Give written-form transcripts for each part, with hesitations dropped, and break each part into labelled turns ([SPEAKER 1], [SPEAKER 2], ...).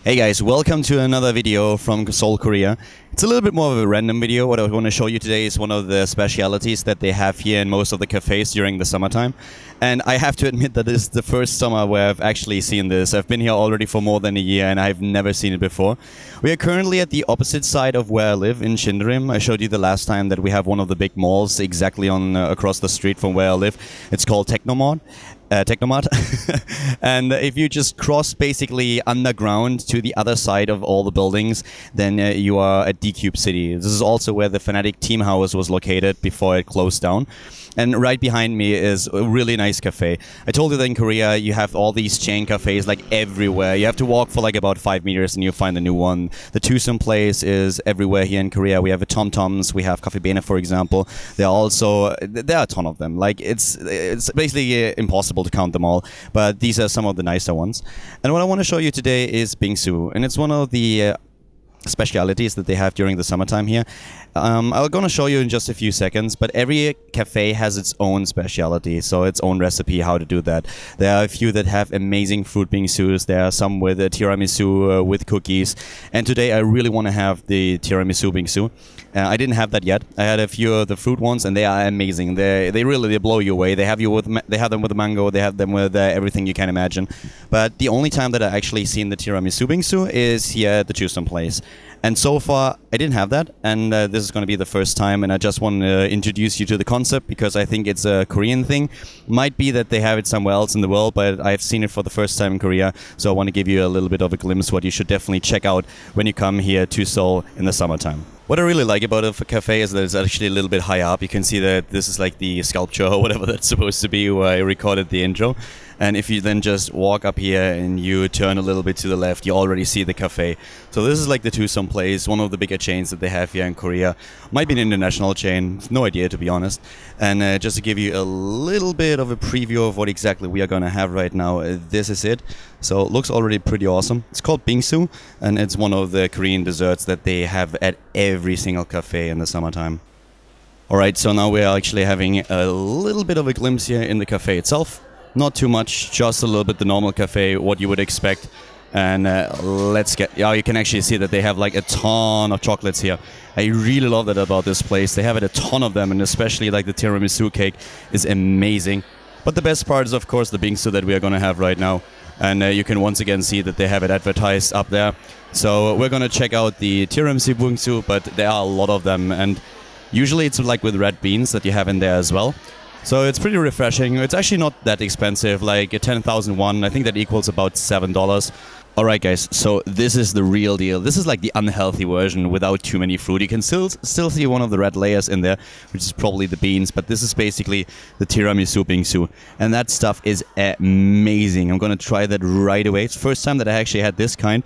[SPEAKER 1] Hey guys, welcome to another video from Seoul, Korea. It's a little bit more of a random video. What I want to show you today is one of the specialities that they have here in most of the cafes during the summertime. And I have to admit that this is the first summer where I've actually seen this. I've been here already for more than a year and I've never seen it before. We are currently at the opposite side of where I live in Shindarim. I showed you the last time that we have one of the big malls exactly on across the street from where I live. It's called Technomart. And if you just cross basically underground to the other side of all the buildings, then you are at D-Cube City. This is also where the Fnatic team house was located before it closed down. And right behind me is a really nice cafe. I told you that in Korea you have all these chain cafes like everywhere. You have to walk for like about 5 meters and you find a new one. The Twosome place is everywhere here in Korea. We have a Tom Toms, we have Cafe Bene, for example. There are a ton of them. Like it's basically impossible to count them all, but these are some of the nicer ones. And what I want to show you today is Bingsu, and it's one of the specialities that they have during the summertime here. I'm going to show you in just a few seconds, but every cafe has its own speciality, so its own recipe how to do that. There are a few that have amazing fruit bingsus, there are some with a tiramisu with cookies, and today I really want to have the tiramisu bingsu. I didn't have that yet. I had a few of the fruit ones and they are amazing. They really blow you away. They have them with the mango, they have them with everything you can imagine. But the only time that I actually seen the tiramisu bingsu is here at the Twosome place. And so far, I didn't have that, and this is going to be the first time, and I just want to introduce you to the concept, because I think it's a Korean thing. Might be that they have it somewhere else in the world, but I've seen it for the first time in Korea, so I want to give you a little bit of a glimpse what you should definitely check out when you come here to Seoul in the summertime. What I really like about a cafe is that it's actually a little bit high up. You can see that this is like the sculpture or whatever that's supposed to be where I recorded the intro. And if you then just walk up here and you turn a little bit to the left, you already see the cafe. So this is like the Twosome place, one of the bigger chains that they have here in Korea. Might be an international chain, no idea to be honest. And just to give you a little bit of a preview of what exactly we are going to have right now, this is it. So it looks already pretty awesome. It's called Bingsu, and it's one of the Korean desserts that they have at every single cafe in the summertime. Alright, so now we are actually having a little bit of a glimpse here in the cafe itself. Not too much, just a little bit the normal cafe, what you would expect. And let's get... Yeah, you can actually see that they have like a ton of chocolates here. I really love that about this place. They have a ton of them, and especially like the tiramisu cake is amazing. But the best part is of course the bingsu that we are going to have right now. And you can once again see that they have it advertised up there. So we're going to check out the tiramisu bingsu, but there are a lot of them. And usually it's like with red beans that you have in there as well. So it's pretty refreshing. It's actually not that expensive, like 10,000 won. I think that equals about $7. Alright guys, so this is the real deal. This is like the unhealthy version without too many fruit. You can still see one of the red layers in there, which is probably the beans, but this is basically the tiramisu bingsu. And that stuff is amazing. I'm gonna try that right away. It's the first time that I actually had this kind.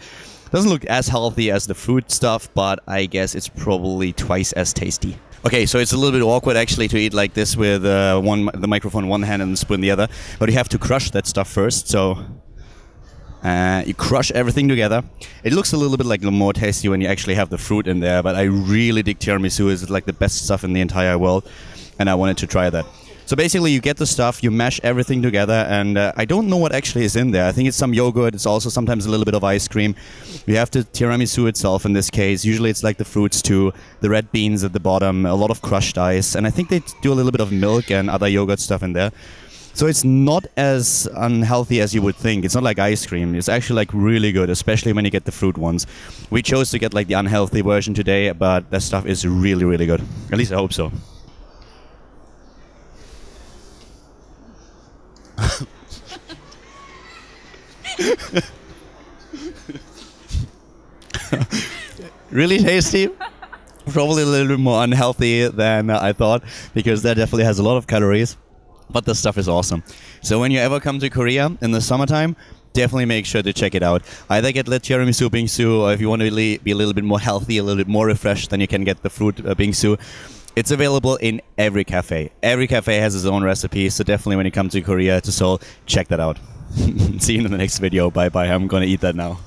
[SPEAKER 1] Doesn't look as healthy as the fruit stuff, but I guess it's probably twice as tasty. Okay, so it's a little bit awkward actually to eat like this with the microphone in one hand and the spoon in the other, but you have to crush that stuff first, so you crush everything together. It looks a little bit like more tasty when you actually have the fruit in there, but I really dig tiramisu. It's like the best stuff in the entire world, and I wanted to try that. So basically you get the stuff, you mash everything together, and I don't know what actually is in there. I think it's some yogurt, it's also sometimes a little bit of ice cream. You have the tiramisu itself in this case. Usually it's like the fruits too, the red beans at the bottom, a lot of crushed ice, and I think they do a little bit of milk and other yogurt stuff in there. So it's not as unhealthy as you would think. It's not like ice cream. It's actually like really good, especially when you get the fruit ones. We chose to get like the unhealthy version today, but that stuff is really, really good. At least I hope so. Really tasty. Probably a little bit more unhealthy than I thought, because that definitely has a lot of calories. But the stuff is awesome. So when you ever come to Korea in the summertime, definitely make sure to check it out. Either get the tiramisu bingsu, or if you want to be a little bit more healthy, a little bit more refreshed, then you can get the fruit bingsu. It's available in every cafe. Every cafe has its own recipe, so definitely when you come to Korea, to Seoul, check that out. See you in the next video. Bye bye. I'm gonna eat that now.